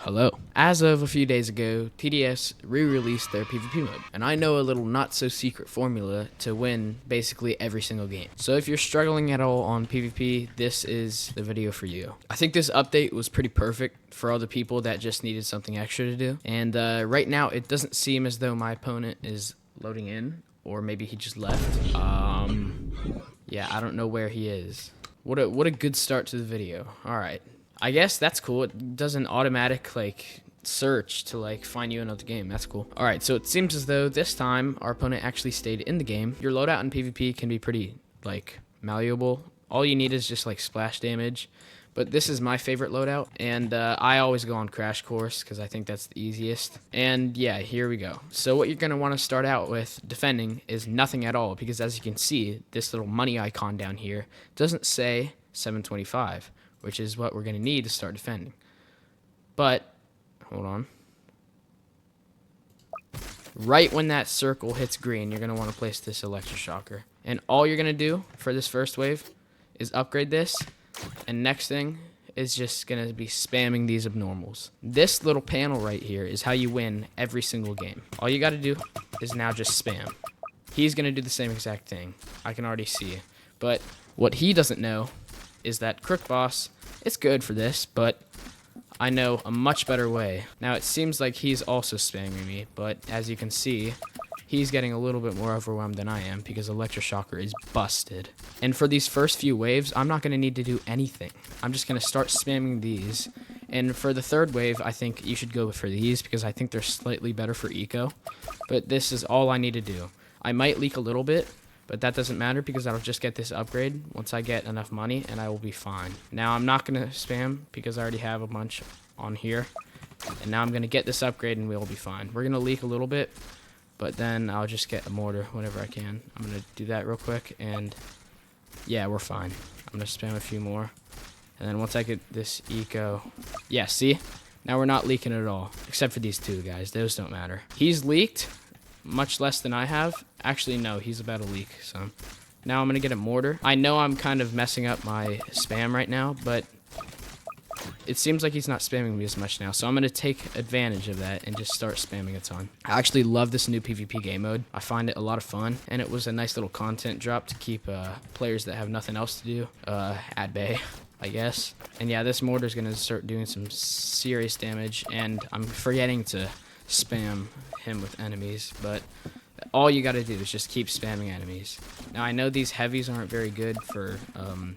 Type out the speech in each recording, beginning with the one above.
Hello. As of a few days ago, TDS re-released their PvP mode, and I know a little not-so-secret formula to win basically every single game. So if you're struggling at all on PvP, this is the video for you. I think this update was pretty perfect for all the people that just needed something extra to do, and right now it doesn't seem as though my opponent is loading in, or maybe he just left. Yeah, I don't know where he is. What a good start to the video. All right. I guess that's cool. It does an automatic search to find you another game. That's cool. All right, so it seems as though this time our opponent actually stayed in the game. Your loadout in PvP can be pretty malleable. All you need is just splash damage. But this is my favorite loadout, and I always go on Crash Course because I think that's the easiest. And yeah, here we go. So what you're going to want to start out with defending is nothing at all, because as you can see, this little money icon down here doesn't say 725, which is what we're going to need to start defending. But, hold on. Right when that circle hits green, you're going to want to place this electroshocker. And all you're going to do for this first wave is upgrade this. And next thing is just going to be spamming these abnormals. This little panel right here is how you win every single game. All you got to do is now just spam. He's going to do the same exact thing. I can already see it. But what he doesn't know is that Crook Boss, it's good for this, but I know a much better way. Now it seems like he's also spamming me, but as you can see, he's getting a little bit more overwhelmed than I am because Electroshocker is busted. And for these first few waves, I'm not going to need to do anything. I'm just going to start spamming these. And for the third wave, I think you should go for these because I think they're slightly better for eco. But this is all I need to do. I might leak a little bit, but that doesn't matter because I'll just get this upgrade once I get enough money and I will be fine. Now I'm not going to spam because I already have a bunch on here. And now I'm going to get this upgrade and we'll be fine. We're going to leak a little bit, but then I'll just get a mortar whenever I can. I'm going to do that real quick and yeah, we're fine. I'm going to spam a few more. And then once I get this eco, yeah, see? Now we're not leaking at all, except for these two guys. Those don't matter. He's leaked much less than I have. Actually, no, he's about to leak, so now I'm going to get a mortar. I know I'm kind of messing up my spam right now, but it seems like he's not spamming me as much now, so I'm going to take advantage of that and just start spamming a ton. I actually love this new PvP game mode. I find it a lot of fun, and it was a nice little content drop to keep players that have nothing else to do at bay, I guess. And yeah, this mortar is going to start doing some serious damage, and I'm forgetting to spam him with enemies, but all you got to do is just keep spamming enemies. Now I know these heavies aren't very good for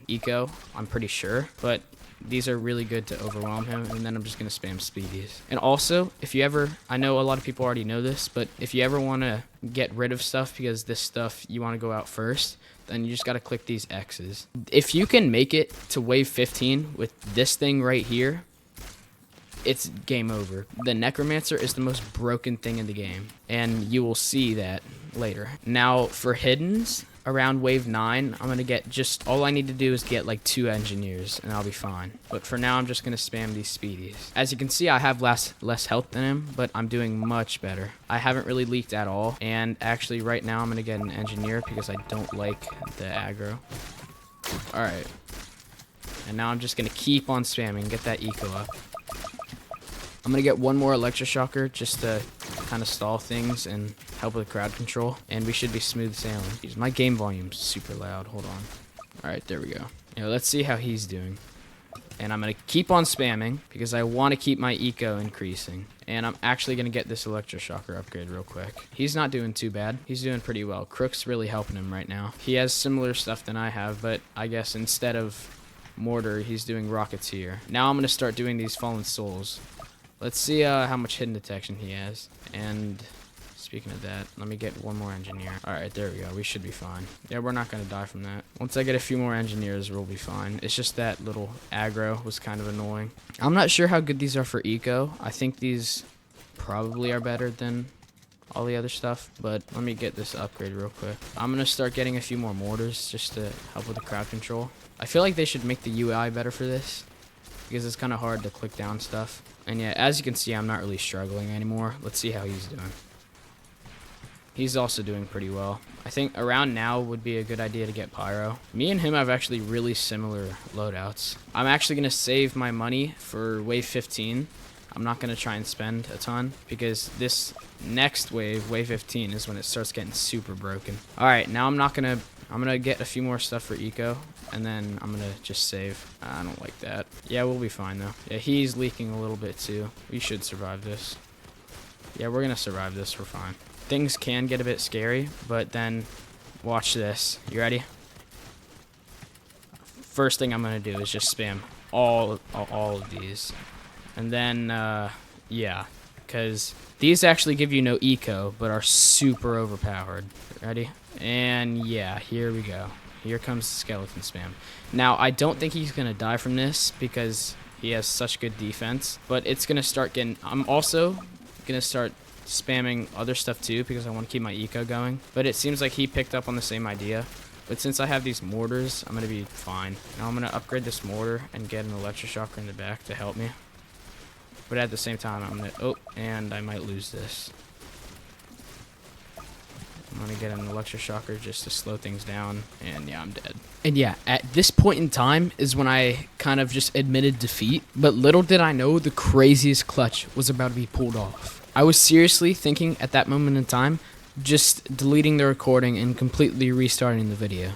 eco, I'm pretty sure, but these are really good to overwhelm him, and then I'm just going to spam speedies. And also, if you ever, I know a lot of people already know this, but if you ever want to get rid of stuff because this stuff you want to go out first, then you just got to click these X's. If you can make it to wave 15 with this thing right here, it's game over. The Necromancer is the most broken thing in the game, and you will see that later. Now, for hiddens, around wave 9, I'm going to get just, all I need to do is get 2 engineers, and I'll be fine. But for now, I'm just going to spam these speedies. As you can see, I have less health than him, but I'm doing much better. I haven't really leaked at all, and actually right now I'm going to get an engineer because I don't like the aggro. Alright. And now I'm just going to keep on spamming, get that eco up. I'm going to get one more electroshocker just to kind of stall things and help with crowd control. And we should be smooth sailing. Jeez, my game volume's super loud. Hold on. Alright, there we go. Now, let's see how he's doing. And I'm going to keep on spamming because I want to keep my eco increasing. And I'm actually going to get this electroshocker upgrade real quick. He's not doing too bad. He's doing pretty well. Crook's really helping him right now. He has similar stuff than I have, but I guess instead of mortar, he's doing rocketeer. Now I'm going to start doing these fallen souls. Let's see how much hidden detection he has. And speaking of that, let me get one more engineer. Alright, there we go. We should be fine. Yeah, we're not going to die from that. Once I get a few more engineers, we'll be fine. It's just that little aggro was kind of annoying. I'm not sure how good these are for eco. I think these probably are better than all the other stuff, but let me get this upgrade real quick. I'm going to start getting a few more mortars just to help with the crowd control. I feel like they should make the UI better for this because it's kind of hard to click down stuff. And yeah, as you can see, I'm not really struggling anymore. Let's see how he's doing. He's also doing pretty well. I think around now would be a good idea to get Pyro. Me and him have actually really similar loadouts. I'm actually going to save my money for wave 15 I'm not going to try and spend a ton because this next wave, wave 15, is when it starts getting super broken. All right, now I'm going to get a few more stuff for eco, and then I'm going to just save. I don't like that. Yeah, we'll be fine though. Yeah, he's leaking a little bit too. We should survive this. Yeah, we're going to survive this. We're fine. Things can get a bit scary, but then watch this. You ready? First thing I'm going to do is just spam all of these. And then, yeah, because these actually give you no eco, but are super overpowered. Ready? And yeah, here we go. Here comes the skeleton spam. Now, I don't think he's going to die from this because he has such good defense, but it's going to start getting... I'm also going to start spamming other stuff too because I want to keep my eco going, but it seems like he picked up on the same idea. But since I have these mortars, I'm going to be fine. Now I'm going to upgrade this mortar and get an electroshocker in the back to help me. But at the same time, I'm going to... Oh, and I might lose this. I'm going to get an electroshocker just to slow things down. And yeah, I'm dead. And yeah, at this point in time is when I kind of just admitted defeat. But little did I know the craziest clutch was about to be pulled off. I was seriously thinking at that moment in time, just deleting the recording and completely restarting the video.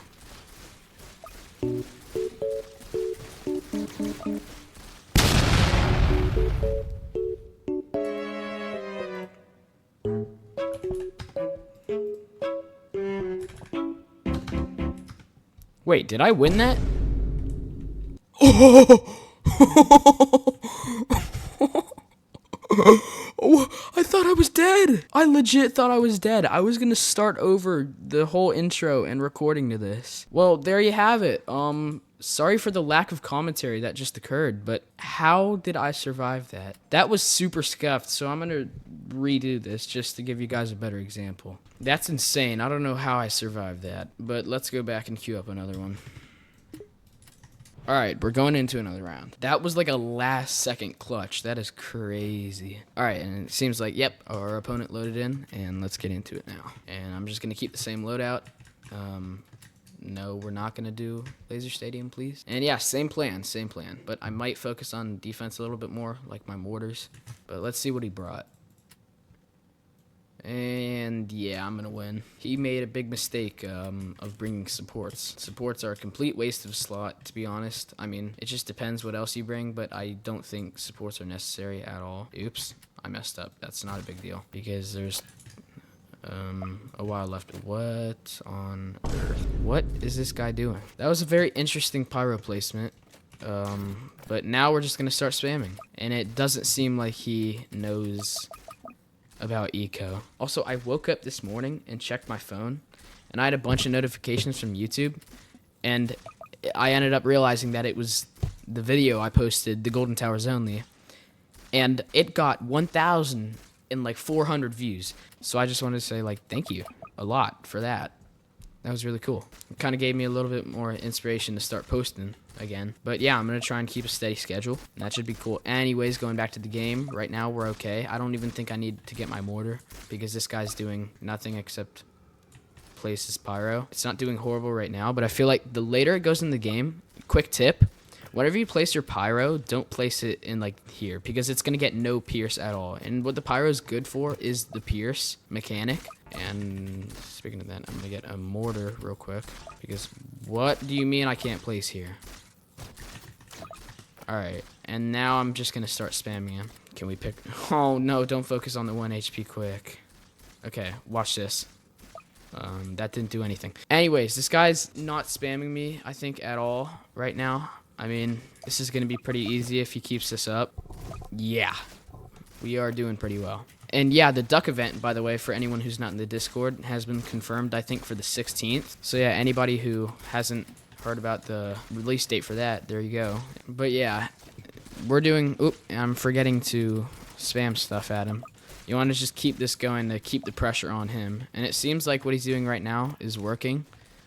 Wait, did I win that? Oh, I thought I was dead. I legit thought I was dead. I was gonna start over the whole intro and recording to this. Well, there you have it. Sorry for the lack of commentary that just occurred, but how did I survive that? That was super scuffed, so I'm gonna redo this just to give you guys a better example. That's insane. I don't know how I survived that, but let's go back and queue up another one. Alright, we're going into another round. That was like a last second clutch. That is crazy. Alright, and it seems like, yep, our opponent loaded in, and let's get into it now. And I'm just going to keep the same loadout. No, we're not going to do Laser Stadium, please. And yeah, same plan. But I might focus on defense a little bit more, like my mortars. But let's see what he brought. And yeah, I'm going to win. He made a big mistake of bringing supports. Supports are a complete waste of a slot, to be honest. I mean, it just depends what else you bring, but I don't think supports are necessary at all. Oops, I messed up. That's not a big deal because there's a while left. What on earth? What is this guy doing? That was a very interesting pyro placement. But now we're just going to start spamming. And it doesn't seem like he knows about eco. Also, I woke up this morning and checked my phone, and I had a bunch of notifications from YouTube, and I ended up realizing that it was the video I posted, the Golden Towers only, and it got 1,400 views. So I just wanted to say, like, thank you a lot for that. That was really cool. It kind of gave me a little bit more inspiration to start posting again. But yeah, I'm going to try and keep a steady schedule. And that should be cool. Anyways, going back to the game, right now we're okay. I don't even think I need to get my mortar because this guy's doing nothing except place his pyro. It's not doing horrible right now, but I feel like the later it goes in the game, quick tip, whenever you place your pyro, don't place it in like here because it's going to get no pierce at all. And what the pyro is good for is the pierce mechanic. And speaking of that, I'm going to get a mortar real quick because what do you mean I can't place here? Alright, and now I'm just going to start spamming him. Can we pick? Oh no, don't focus on the 1 HP quick. Okay, watch this. That didn't do anything. Anyways, this guy's not spamming me, I think, at all right now. I mean, this is going to be pretty easy if he keeps this up. Yeah, we are doing pretty well. And yeah, the duck event, by the way, for anyone who's not in the Discord, has been confirmed, I think, for the 16th. So yeah, anybody who hasn't heard about the release date for that, there you go. But yeah, we're doing... Oop, I'm forgetting to spam stuff at him. You want to just keep this going to keep the pressure on him. And it seems like what he's doing right now is working,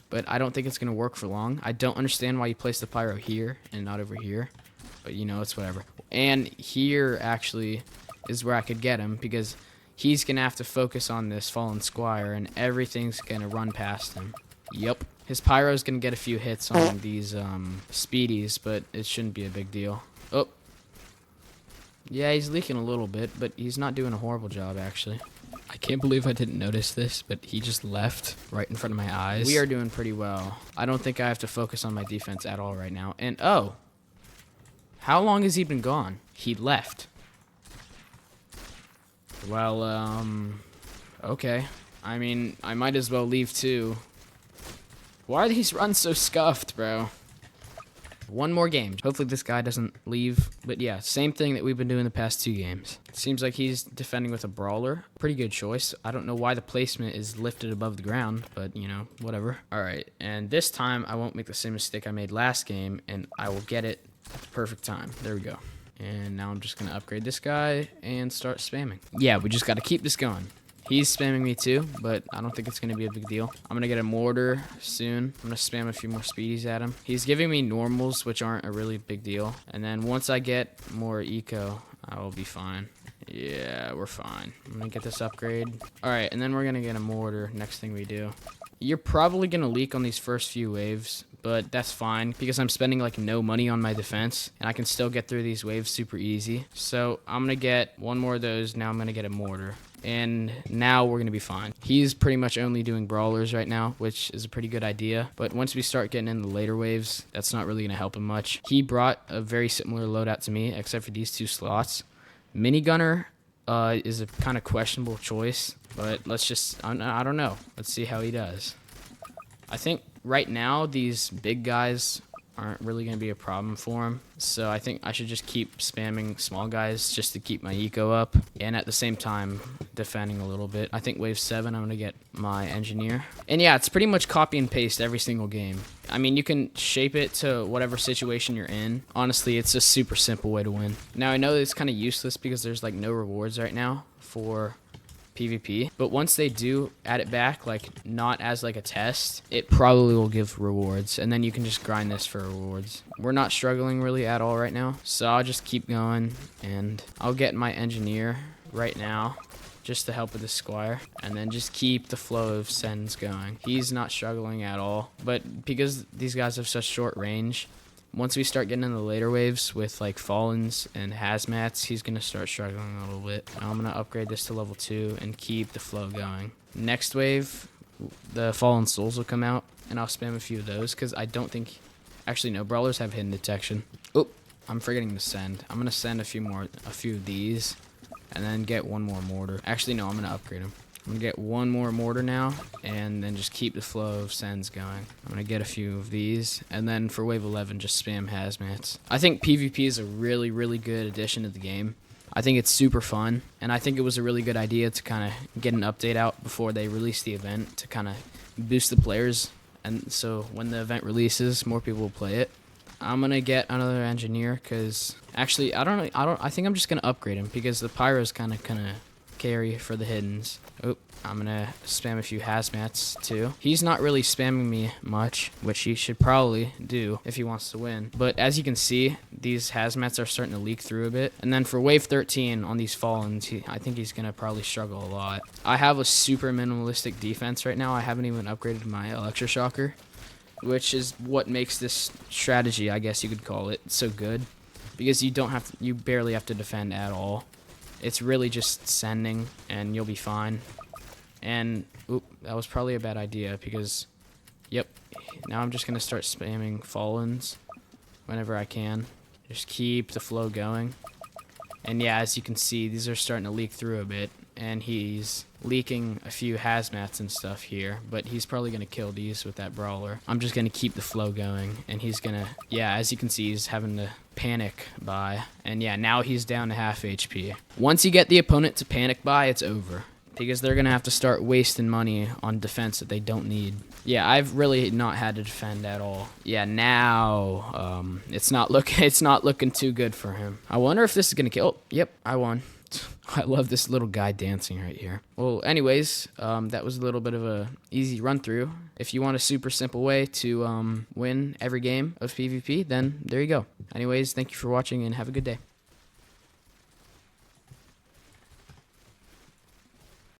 but I don't think it's going to work for long. I don't understand why you place the pyro here and not over here, but you know, it's whatever. And here, actually, is where I could get him because he's going to have to focus on this fallen squire and everything's going to run past him. Yep. His pyro's going to get a few hits on these speedies, but it shouldn't be a big deal. Oh. Yeah, he's leaking a little bit, but he's not doing a horrible job, actually. I can't believe I didn't notice this, but he just left right in front of my eyes. We are doing pretty well. I don't think I have to focus on my defense at all right now. And, oh. How long has he been gone? He left. Well, okay. I mean, I might as well leave, too. Why are these runs so scuffed, bro? One more game. Hopefully this guy doesn't leave. But yeah, same thing that we've been doing the past 2 games. Seems like he's defending with a brawler. Pretty good choice. I don't know why the placement is lifted above the ground, but you know, whatever. All right, and this time I won't make the same mistake I made last game, and I will get it at the perfect time. There we go. And now I'm just gonna upgrade this guy and start spamming. Yeah, we just gotta keep this going. He's spamming me too, but I don't think it's going to be a big deal. I'm going to get a mortar soon. I'm going to spam a few more speedies at him. He's giving me normals, which aren't a really big deal. And then once I get more eco, I will be fine. Yeah, we're fine. I'm going to get this upgrade. All right, and then we're going to get a mortar next thing we do. You're probably going to leak on these first few waves, but that's fine because I'm spending like no money on my defense and I can still get through these waves super easy. So I'm going to get one more of those. Now I'm going to get a mortar. And now we're going to be fine. He's pretty much only doing brawlers right now, which is a pretty good idea. But once we start getting in the later waves, that's not really going to help him much. He brought a very similar loadout to me, except for these 2 slots. Minigunner is a kind of questionable choice, but let's just, I don't know. Let's see how he does. I think right now these big guys aren't really going to be a problem for him. So I think I should just keep spamming small guys just to keep my eco up. And at the same time, defending a little bit. I think wave 7, I'm going to get my engineer. And yeah, it's pretty much copy and paste every single game. I mean, you can shape it to whatever situation you're in. Honestly, it's a super simple way to win. Now, I know it's kind of useless because there's like no rewards right now for PvP, but once they do add it back, like not as like a test, it probably will give rewards, and then you can just grind this for rewards. We're not struggling really at all right now, so I'll just keep going, and I'll get my engineer right now just to help with the squire, and then just keep the flow of sends going. He's not struggling at all, but because these guys have such short range, once we start getting in the later waves with like Fallens and Hazmats, he's going to start struggling a little bit. Now I'm going to upgrade this to level 2 and keep the flow going. Next wave, the Fallen Souls will come out, and I'll spam a few of those because I don't think... Actually, no, Brawlers have hidden detection. Oh, I'm forgetting to send. I'm going to send a few of these and then get one more mortar. Actually, no, I'm going to upgrade them. I'm going to get one more mortar now, and then just keep the flow of sends going. I'm going to get a few of these, and then for wave 11, just spam hazmats. I think PvP is a really, really good addition to the game. I think it's super fun, and I think it was a really good idea to kind of get an update out before they release the event to kind of boost the players, and so when the event releases, more people will play it. I'm going to get another engineer, because actually, I think I'm just going to upgrade him, because the pyro's kind of carry for the hiddens. Oh, I'm gonna spam a few hazmats too. He's not really spamming me much, which he should probably do if he wants to win. But as you can see, these hazmats are starting to leak through a bit. And then for wave 13 on these Fallens, I think he's gonna probably struggle a lot. I have a super minimalistic defense right now. I haven't even upgraded my electroshocker, which is what makes this strategy, I guess you could call it, so good. Because you barely have to defend at all. It's really just sending, and you'll be fine. And, oop, that was probably a bad idea, because, yep, now I'm just going to start spamming Fallens whenever I can. Just keep the flow going. And yeah, as you can see, these are starting to leak through a bit, and he's leaking a few hazmats and stuff here, but he's probably going to kill these with that brawler. I'm just going to keep the flow going, and he's going to, yeah, as you can see, he's having to panic buy, and yeah, now he's down to half HP. Once you get the opponent to panic buy, it's over, because they're going to have to start wasting money on defense that they don't need. Yeah, I've really not had to defend at all. Yeah, now it's not looking too good for him. I wonder if this is going to kill. Oh, yep, I won. I love this little guy dancing right here. Well, anyways, that was a little bit of a easy run through. If you want a super simple way to win every game of PvP, then there you go. Anyways, thank you for watching and have a good day.